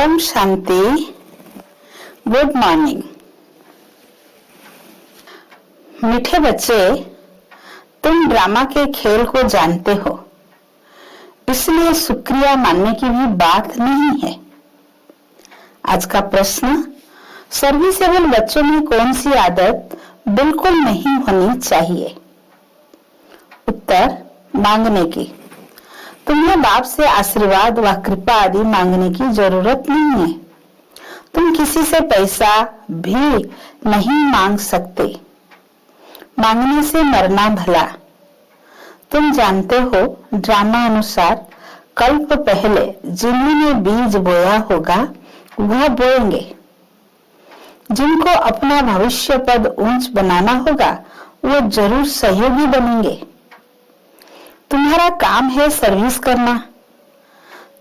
Om Shanti. Good morning. मीठे बच्चे, तुम ड्रामा के खेल को जानते हो, इसलिए शुक्रिया मानने की भी बात नहीं है। आज का प्रश्न, सर्विसेबल बच्चों में कौन सी आदत बिल्कुल नहीं होनी चाहिए? उत्तर, मांगने की। तुम्हें बाप से आशीर्वाद व कृपा आदि मांगने की जरूरत नहीं है। तुम किसी से पैसा भी नहीं मांग सकते। मांगने से मरना भला। तुम जानते हो, ड्रामा अनुसार कल्प पहले जिन्होंने बीज बोया होगा वह बोएंगे। जिनको अपना भविष्य पद ऊंच बनाना होगा वो जरूर सहयोगी बनेंगे। तुम्हारा काम है सर्विस करना।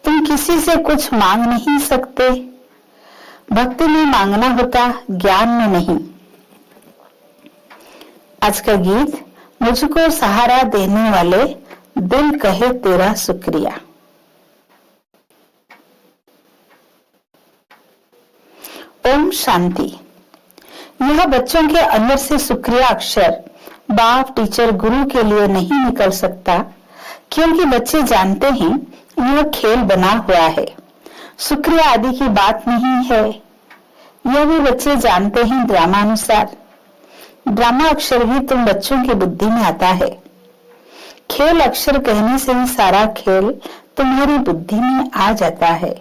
तुम किसी से कुछ मांग नहीं सकते। भक्ति में मांगना होता, ज्ञान में नहीं। आज का गीत, मुझको सहारा देने वाले दिल कहे तेरा शुक्रिया। ओम शांति। यह बच्चों के अंदर से शुक्रिया अक्षर बाप, टीचर, गुरु के लिए नहीं निकल सकता, क्योंकि बच्चे जानते हैं यह खेल बना हुआ है, शुक्रिया आदि की बात नहीं है। यह भी बच्चे जानते हैं ड्रामा अनुसार। ड्रामा अक्षर भी तुम बच्चों की बुद्धि में आता है। खेल अक्षर कहने से ही सारा खेल तुम्हारी बुद्धि में आ जाता है।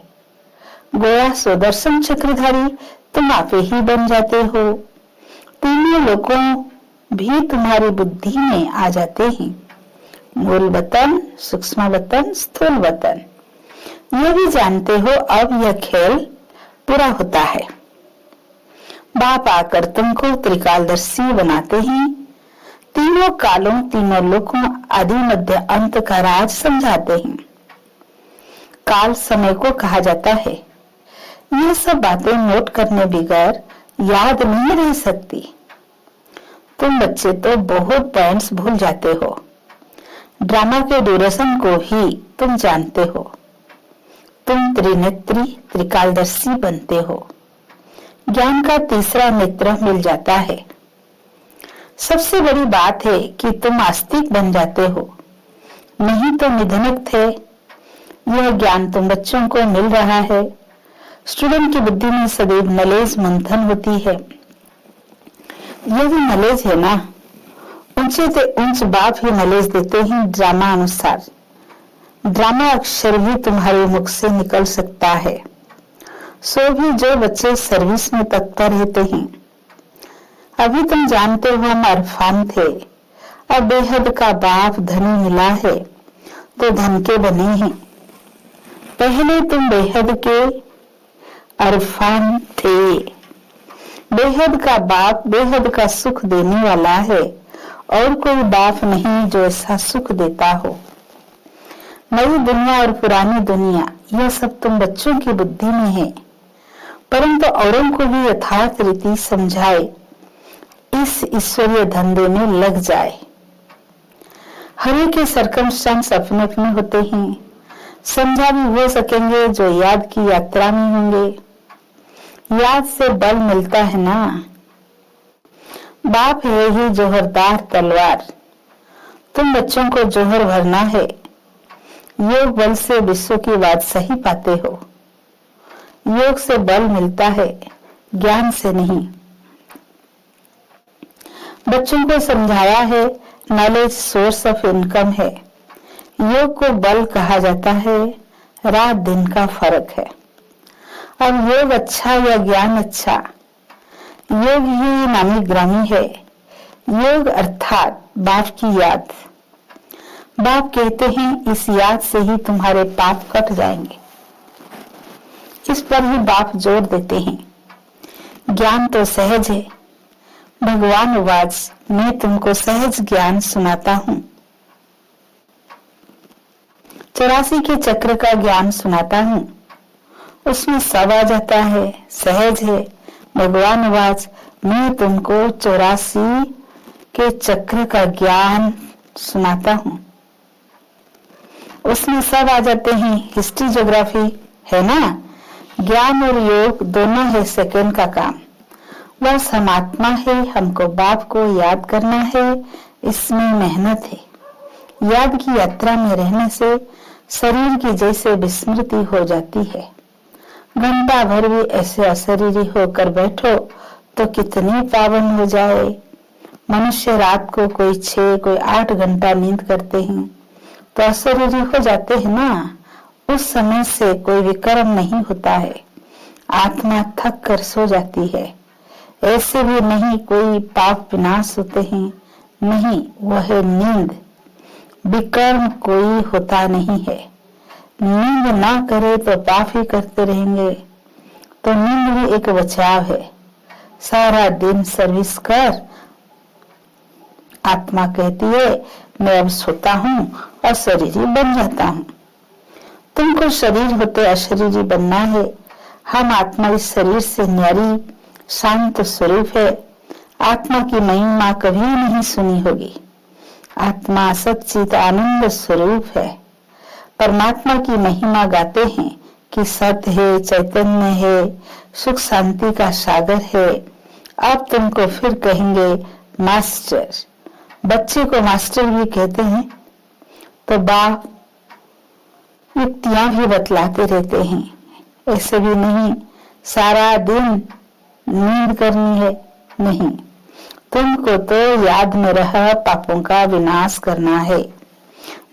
गोया सुदर्शन चक्रधारी तुम आपे ही बन जाते हो। तीनों लोगों भी तुम्हारी बुद्धि में आ जाते हैं। मूल वतन, सूक्ष्म वतन, स्थूल वतन। ये भी जानते हो अब यह खेल पूरा होता है। बाप आकर तुमको त्रिकालदर्शी बनाते हैं। तीनों कालों, तीनों लोकों, आदि मध्य अंत का राज समझाते हैं। काल समय को कहा जाता है। यह सब बातें नोट करने बगैर याद नहीं रह सकती। तुम बच्चे तो बहुत पॉइंट्स भूल जाते हो। ड्रामा के ड्यूरेशन को ही तुम जानते हो। तुम त्रिनेत्री, त्रिकालदर्शी बनते हो। ज्ञान का तीसरा नेत्र मिल जाता है। सबसे बड़ी बात है कि तुम आस्तिक बन जाते हो, नहीं तो निधनक थे। यह ज्ञान तुम बच्चों को मिल रहा है। स्टूडेंट की बुद्धि में सदैव नॉलेज मंथन होती है। यह भी नॉलेज है ना। ऊंचे से ऊंच बाप ही नॉलेज देते हैं ड्रामा अनुसार। ड्रामा अक्षर भी तुम्हारे मुख से निकल सकता है। सो भी जो बच्चे सर्विस में तत्पर रहते हैं। अभी तुम जानते हो हम अरफान थे, अब बेहद का बाप धनी मिला है तो धन के बने हैं। पहले तुम बेहद के अरफान थे। बेहद का बाप बेहद का सुख देने वाला है और कोई बाप नहीं जो ऐसा सुख देता हो। नई दुनिया और पुरानी दुनिया, यह सब तुम बच्चों की बुद्धि में है, परंतु औरों को भी यथार्थ रीति समझाए, इस ईश्वरीय धंधे में लग जाए। हर एक के सर्कमस्टेंस अपने अपने होते हैं। समझा भी हो सकेंगे जो याद की यात्रा में होंगे। याद से बल मिलता है ना। बाप है ही जोहरदार तलवार। तुम बच्चों को जोहर भरना है। योग बल से विश्व की बात सही पाते हो। योग से बल मिलता है, ज्ञान से नहीं। बच्चों को समझाया है नॉलेज सोर्स ऑफ इनकम है। योग को बल कहा जाता है। रात दिन का फर्क है। अब योग अच्छा या ज्ञान अच्छा, योग ही नामी ग्रामी है। योग अर्थात बाप की याद। बाप कहते हैं इस याद से ही तुम्हारे पाप कट जाएंगे। इस पर ही बाप जोर देते हैं। ज्ञान तो सहज है। भगवान उवाच, मैं तुमको सहज ज्ञान सुनाता हूँ। 84 के चक्र का ज्ञान सुनाता हूँ। उसमें सब आ जाता है, सहज है। भगवान उवाच, मैं तुमको 84 के चक्र का ज्ञान सुनाता हूँ। उसमें सब आ जाते हैं। हिस्ट्री, ज्योग्राफी है ना। ज्ञान और योग दोनों है सेकंड का काम। बस हम आत्मा है, हमको बाप को याद करना है, इसमें मेहनत है। याद की यात्रा में रहने से शरीर की जैसे विस्मृति हो जाती है। घंटा भर भी ऐसे अशरीरी होकर बैठो तो कितनी पावन हो जाए। मनुष्य रात को कोई 6 कोई 8 घंटा नींद करते हैं तो अशरीरी हो जाते हैं ना। उस समय से कोई विकर्म नहीं होता है, आत्मा थक कर सो जाती है। ऐसे भी नहीं कोई पाप विनाश होते हैं, नहीं, वह नींद। विकर्म कोई होता नहीं है। नींद ना करे तो पाप ही करते रहेंगे। तो नींद भी एक बचाव है। सारा दिन सर्विस कर। आत्मा कहती है मैं अब सोता हूँ और शरीरी बन जाता हूँ। तुमको शरीर होते अशरीरी बनना है। हम आत्मा इस शरीर से न्यारी शांत स्वरूप है। आत्मा की महिमा कभी नहीं सुनी होगी। आत्मा सच्चित आनंद स्वरूप है। परमात्मा की महिमा गाते हैं कि सत्य है, चैतन्य है, सुख शांति का सागर है। अब तुमको फिर कहेंगे मास्टर। बच्चे को मास्टर भी कहते हैं तो बाप युक्तियां भी बतलाते रहते हैं। ऐसे भी नहीं सारा दिन नींद करनी है, नहीं, तुमको तो याद में रह पापों का विनाश करना है।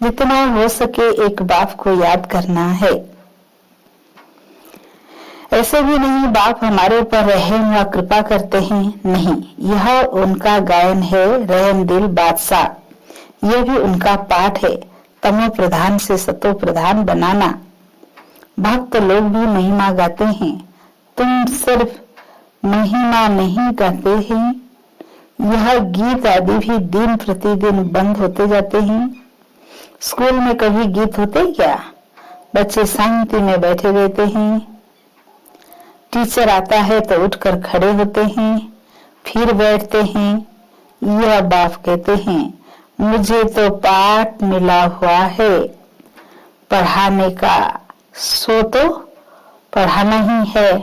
जितना हो सके एक बाप को याद करना है। ऐसे भी नहीं बाप हमारे ऊपर रहम या कृपा करते हैं, नहीं, यह उनका गायन है। रहम दिल बादशाह, यह भी उनका पाठ है। तमो प्रधान से सतो प्रधान बनाना। भक्त लोग भी महिमा गाते हैं, तुम सिर्फ महिमा नहीं गाते हैं। यह गीत आदि भी दिन प्रतिदिन बंद होते जाते हैं। स्कूल में कभी गीत होते क्या? बच्चे शांति में बैठे रहते हैं। टीचर आता है तो उठकर खड़े होते हैं, फिर बैठते हैं। यह बाप कहते हैं मुझे तो पाठ मिला हुआ है पढ़ाने का, सो तो पढ़ाना ही है।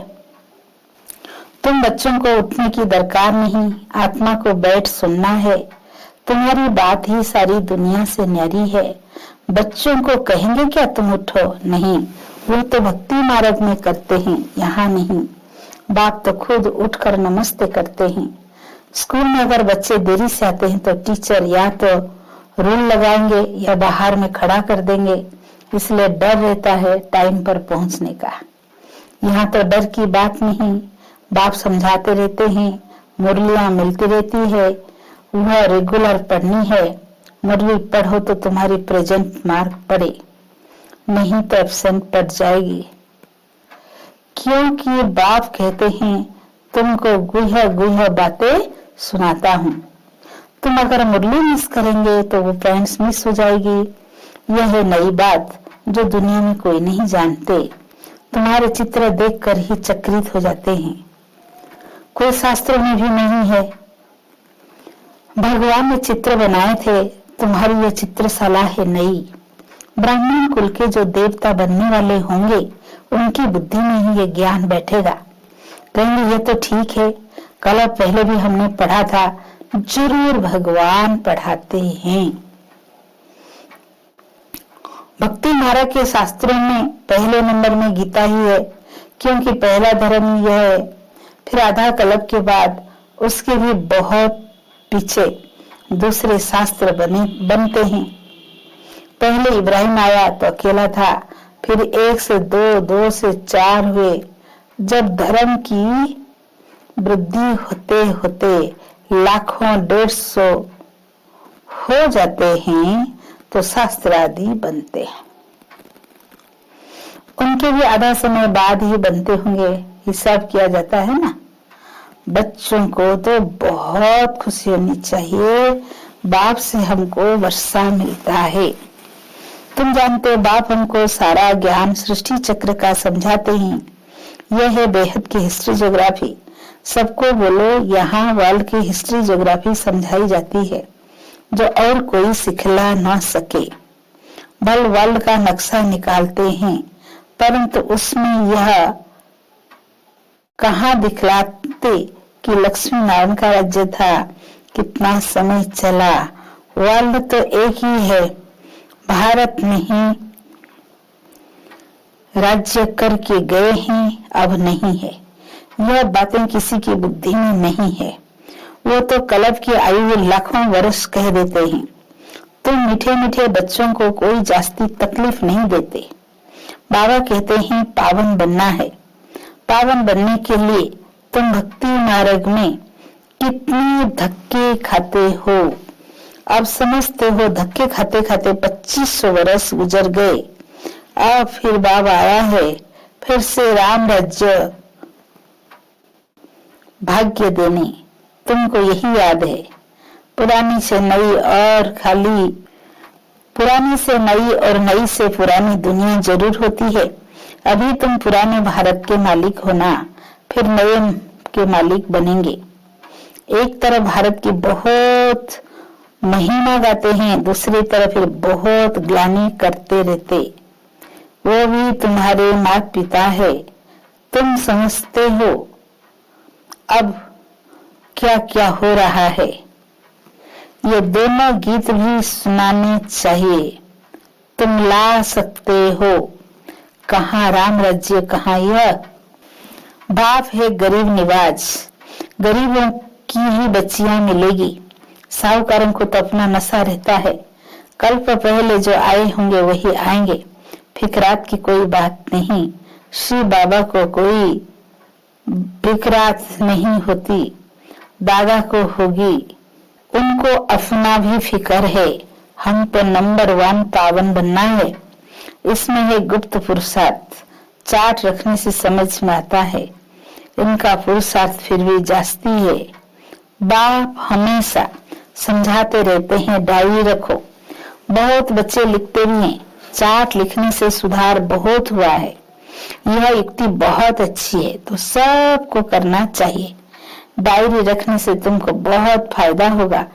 तुम बच्चों को उठने की दरकार नहीं, आत्मा को बैठ सुनना है। तुम्हारी बात ही सारी दुनिया से न्यारी है। बच्चों को कहेंगे क्या तुम उठो? नहीं, वो तो भक्ति मार्ग में करते हैं, यहाँ नहीं। बाप तो खुद उठकर नमस्ते करते हैं। स्कूल में अगर बच्चे देरी से आते हैं तो टीचर या तो रूल लगाएंगे या बाहर में खड़ा कर देंगे, इसलिए डर रहता है टाइम पर पहुंचने का। यहाँ तो डर की बात नहीं, बाप समझाते रहते हैं, मुरलियां मिलती रहती है, वह रेगुलर पढ़नी है। मुरली पढ़ो तो तुम्हारी प्रेजेंट मार्क पड़े, नहीं तो एब्सेंट पड़ जाएगी। क्योंकि बाप कहते हैं तुमको गुह गुह बातें सुनाता हूँ। तुम अगर मुरली मिस करेंगे तो वो पॉइंट्स मिस हो जाएगी। यह है नई बात जो दुनिया में कोई नहीं जानते। तुम्हारे चित्र देखकर ही चकित हो जाते हैं, कोई शास्त्रों में भी नहीं है। भगवान ने चित्र बनाए थे, तुम्हारी यह चित्रशाला है नई। ब्राह्मण कुल के जो देवता बनने वाले होंगे उनकी बुद्धि में ही ये ज्ञान बैठेगा। कहेंगे ये तो ठीक है, कल पहले भी हमने पढ़ा था, जरूर भगवान पढ़ाते हैं। भक्ति मार्ग के शास्त्रों में पहले नंबर में गीता ही है, क्योंकि पहला धर्म यह है। फिर आधा कल्प के बाद उसके भी बहुत पीछे दूसरे शास्त्र बनते हैं। पहले इब्राहिम आया तो अकेला था, फिर 1 से 2, 2 से 4 हुए। जब धर्म की वृद्धि होते होते लाखों 150 हो जाते हैं तो शास्त्र आदि बनते हैं। उनके भी आधा समय बाद ही बनते होंगे, हिसाब किया जाता है ना। बच्चों को तो बहुत खुशी होनी चाहिए, बाप से हमको वर्षा मिलता है। तुम जानते हो बाप हमको सारा ज्ञान सृष्टि चक्र का समझाते हैं। यह है बेहद की हिस्ट्री ज्योग्राफी। सबको बोलो यहाँ वर्ल्ड की हिस्ट्री ज्योग्राफी समझाई जाती है जो और कोई सिखला ना सके। बल वर्ल्ड का नक्शा निकालते हैं, परंतु उसमें यह कहाँ दिखलाते कि लक्ष्मी नारायण का राज्य था, कितना समय चला। वर्ल्ड तो एक ही है, भारत में ही राज्य करके गए हैं, अब नहीं है। यह बातें किसी की बुद्धि में नहीं है। वो तो कल्प की आयु लाखों वर्ष कह देते हैं। तुम मीठे मीठे बच्चों को कोई जास्ती तकलीफ नहीं देते। बाबा कहते हैं पावन बनना है। पावन बनने के लिए तुम भक्ति मार्ग में कितने धक्के खाते हो। अब समझते हो धक्के खाते खाते 2500 वर्ष गुजर गए। अब फिर बाबा आया है, फिर से राम राज्य भाग्य देने। तुमको यही याद है, पुरानी से नई और खाली, पुरानी से नई और नई से पुरानी दुनिया जरूर होती है। अभी तुम पुराने भारत के मालिक हो ना, फिर नए के मालिक बनेंगे। एक तरफ भारत की बहुत महिमा गाते हैं, दूसरी तरफ फिर बहुत ग्लानि करते रहते। वो भी तुम्हारे माता पिता है, तुम समझते हो अब क्या क्या हो रहा है। ये दोनों गीत भी सुनाने चाहिए। तुम ला सकते हो, कहाँ राम राज्य, कहाँ यह। बाप है गरीब निवाज, गरीबों की ही बच्चियां मिलेगी। साहूकारों को तो अपना नशा रहता है। कल्प पहले जो आए होंगे वही आएंगे, फिक्रात की कोई बात नहीं। श्री बाबा को कोई फिक्रात नहीं होती, दादा को होगी। उनको अपना भी फिक्र है। हम तो नंबर 1 पावन बनना है। इसमें है गुप्त पुरुषार्थ, चार्ट रखने से समझ में आता है। इनका पुरुषार्थ फिर भी जास्ती है। बाप हमेशा समझाते रहते हैं डायरी रखो। बहुत बच्चे लिखते भी हैं, चार्ट लिखने से सुधार बहुत हुआ है। यह युक्ति बहुत अच्छी है, तो सबको करना चाहिए। डायरी रखने से तुमको बहुत फायदा होगा।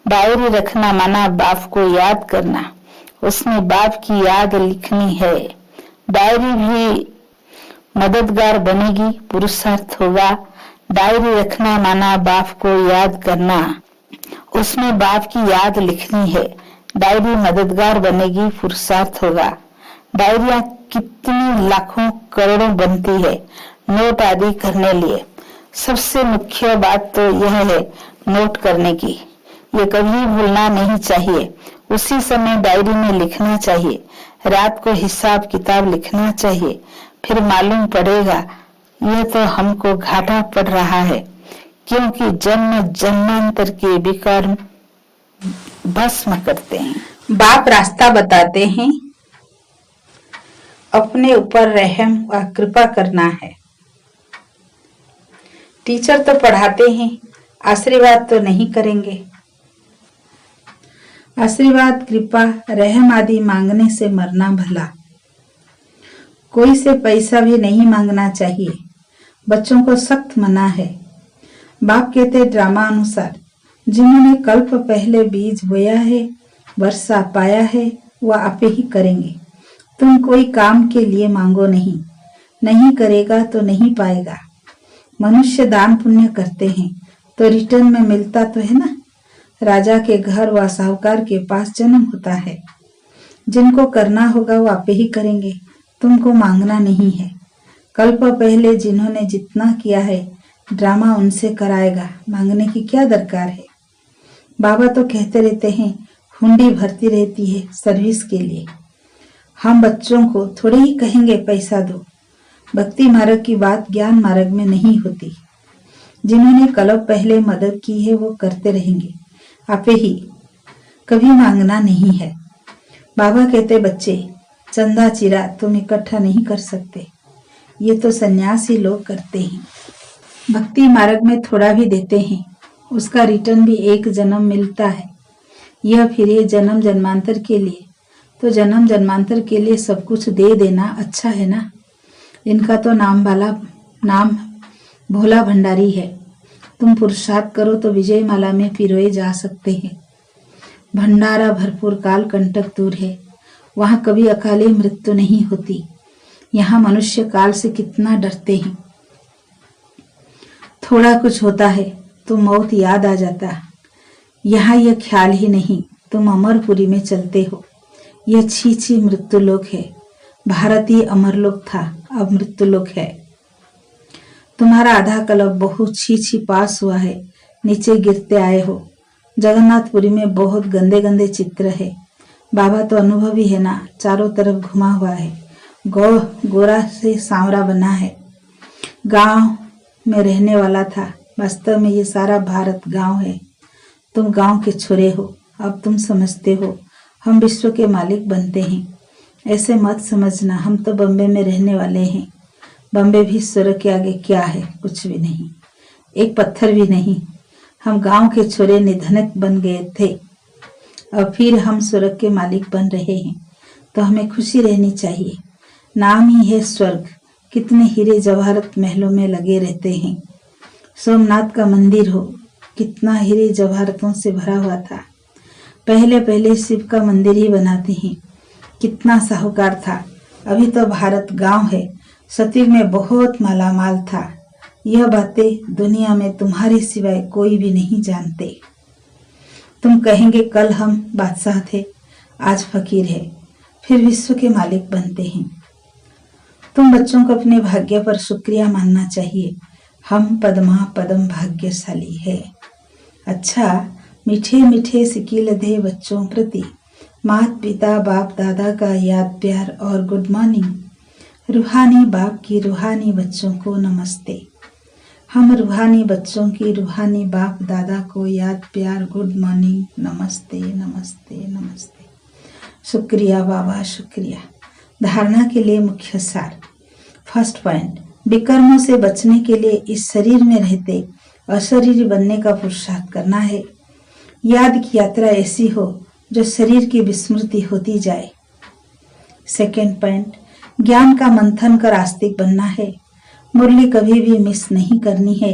डायरी रखना माना बाप को याद करना, उसमें बाप की याद लिखनी है। डायरी भी मददगार बनेगी, पुरुषार्थ होगा। डायरी रखना माना बाप को याद करना, उसमें बाप की याद लिखनी है। डायरी मददगार बनेगी, पुरुषार्थ होगा। डायरियां कितनी लाखों करोड़ों बनती है नोट आदि करने लिए। सबसे मुख्य बात तो यह है नोट करने की। ये कभी भूलना नहीं चाहिए। उसी समय डायरी में लिखना चाहिए। रात को हिसाब किताब लिखना चाहिए। फिर मालूम पड़ेगा यह तो हमको घाटा पड़ रहा है, क्योंकि जन्म जन्मांतर के विकार भस्म करते हैं। बाप रास्ता बताते हैं, अपने ऊपर रहम व कृपा करना है। टीचर तो पढ़ाते हैं, आशीर्वाद तो नहीं करेंगे। आशीर्वाद, कृपा, रहम आदि मांगने से मरना भला। कोई से पैसा भी नहीं मांगना चाहिए। बच्चों को सख्त मना है। बाप कहते ड्रामा अनुसार, जिन्होंने कल्प पहले बीज बोया है, वर्षा पाया है, वह आपे ही करेंगे। तुम कोई काम के लिए मांगो नहीं, नहीं करेगा तो नहीं पाएगा। मनुष्य दान पुण्य करते हैं तो रिटर्न में मिलता तो है ना। राजा के घर व साहूकार के पास जन्म होता है। जिनको करना होगा वो आपे ही करेंगे, तुमको मांगना नहीं है। कल्प पहले जिन्होंने जितना किया है, ड्रामा उनसे कराएगा, मांगने की क्या दरकार है। बाबा तो कहते रहते हैं हुंडी भरती रहती है सर्विस के लिए। हम बच्चों को थोड़े ही कहेंगे पैसा दो। भक्ति मार्ग की बात ज्ञान मार्ग में नहीं होती। जिन्होंने कल्प पहले मदद की है वो करते रहेंगे, आपे ही, कभी मांगना नहीं है। बाबा कहते बच्चे चंदा चिरा तुम इकट्ठा नहीं कर सकते, ये तो सन्यासी लोग करते हैं। भक्ति मार्ग में थोड़ा भी देते हैं, उसका रिटर्न भी एक जन्म मिलता है। यह फिर ये जन्म जन्मांतर के लिए, तो जन्म जन्मांतर के लिए सब कुछ दे देना अच्छा है ना। इनका तो नाम भोला भंडारी है। तुम पुरुषार्थ करो तो विजय माला में पिरोए जा सकते हैं। भंडारा भरपूर, काल कंटक दूर है। वहाँ कभी अकाले मृत्यु नहीं होती। यहाँ मनुष्य काल से कितना डरते हैं। थोड़ा कुछ होता है तो मौत याद आ जाता। यहाँ यह ख्याल ही नहीं तुम अमरपुरी में चलते हो। यह छी छी मृत्युलोक है। भारतीय अमरलोक था, अब मृत्युलोक है। तुम्हारा आधा कल्प बहुत छी छी पास हुआ है, नीचे गिरते आए हो। जगन्नाथपुरी में बहुत गंदे गंदे चित्र है। बाबा तो अनुभवी है ना, चारों तरफ घुमा हुआ है। गोरा से सांवरा बना है। गांव में रहने वाला था, वास्तव में ये सारा भारत गांव है। तुम गांव के छोरे हो, अब तुम समझते हो हम विश्व के मालिक बनते हैं। ऐसे मत समझना, हम तो बम्बे में रहने वाले हैं। बम्बे भी स्वर्ग के आगे क्या है, कुछ भी नहीं, एक पत्थर भी नहीं। हम गांव के छोरे निधनक बन गए थे, और फिर हम स्वर्ग के मालिक बन रहे हैं, तो हमें खुशी रहनी चाहिए। नाम ही है स्वर्ग। कितने हीरे जवाहरत महलों में लगे रहते हैं। सोमनाथ का मंदिर हो, कितना हीरे जवाहरतों से भरा हुआ था। पहले पहले शिव का मंदिर ही बनाते हैं। कितना साहूकार था। अभी तो भारत गांव है, सतयुग में बहुत मालामाल था। यह बातें दुनिया में तुम्हारे सिवाय कोई भी नहीं जानते। तुम कहेंगे कल हम बादशाह थे, आज फकीर है, फिर विश्व के मालिक बनते हैं। तुम बच्चों को अपने भाग्य पर शुक्रिया मानना चाहिए। हम पद्मा पदम भाग्यशाली है। अच्छा, मीठे मीठे सिकील दे बच्चों प्रति माता पिता बाप दादा का याद प्यार और गुड मॉर्निंग। रूहानी बाप की रूहानी बच्चों को नमस्ते। हम रूहानी बच्चों की रूहानी बाप दादा को याद प्यार गुड मॉर्निंग, नमस्ते नमस्ते नमस्ते। शुक्रिया बाबा, शुक्रिया। धारणा के लिए मुख्य सार। फर्स्ट पॉइंट, विकर्मों से बचने के लिए इस शरीर में रहते अशरीरी बनने का पुरुषार्थ करना है। याद की यात्रा ऐसी हो जो शरीर की विस्मृति होती जाए। सेकेंड पॉइंट, ज्ञान का मंथन कर आस्तिक बनना है। मुरली कभी भी मिस नहीं करनी है।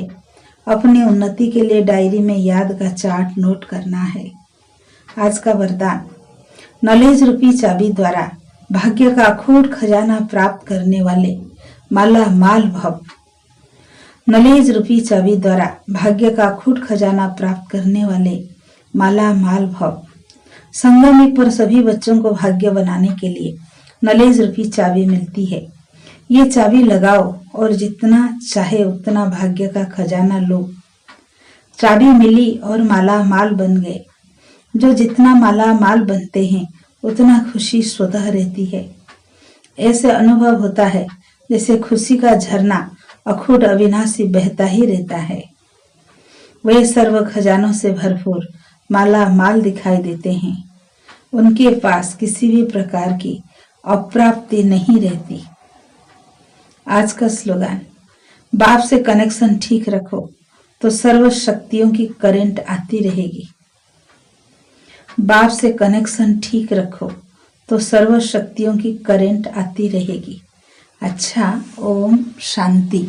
अपनी उन्नति के लिए डायरी में याद का चार्ट नोट करना है। आज का वरदान, नॉलेज रूपी चाबी द्वारा भाग्य का अखूट खजाना प्राप्त करने वाले माला माल भव। नॉलेज रूपी चाबी द्वारा भाग्य का अखूट खजाना प्राप्त करने वाले माला माल भव। संगम युग पर सभी बच्चों को भाग्य बनाने के लिए नॉलेज रूपी चाबी मिलती है। ये चाबी लगाओ और जितना चाहे उतना भाग्य का खजाना लो। चाबी मिली और माला माल बन गए। जो जितना माला माल बनते हैं उतना खुशी स्वतः रहती है। ऐसे अनुभव होता है जैसे खुशी का झरना अखूट अविनाशी बहता ही रहता है। वे सर्व खजानों से भरपूर माला माल दिखाई देते हैं। उनके पास किसी भी प्रकार की अप्राप्ति नहीं रहती। आज का स्लोगन, बाप से कनेक्शन ठीक रखो तो सर्व शक्तियों की करंट आती रहेगी। बाप से कनेक्शन ठीक रखो तो सर्व शक्तियों की करंट आती रहेगी। अच्छा, ओम शांति।